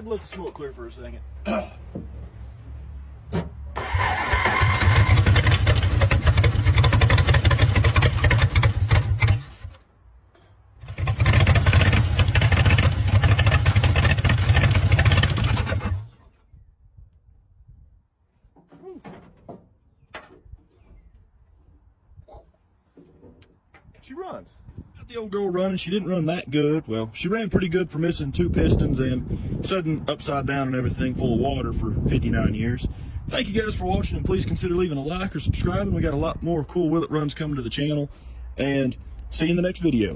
and let the smoke clear for a second. She runs. Got the old girl running. She didn't run that good. Well, she ran pretty good for missing 2 pistons and sudden upside down and everything full of water for 59 years. Thank you guys for watching, and please consider leaving a like or subscribing. We got a lot more cool Will It Runs coming to the channel, and see you in the next video.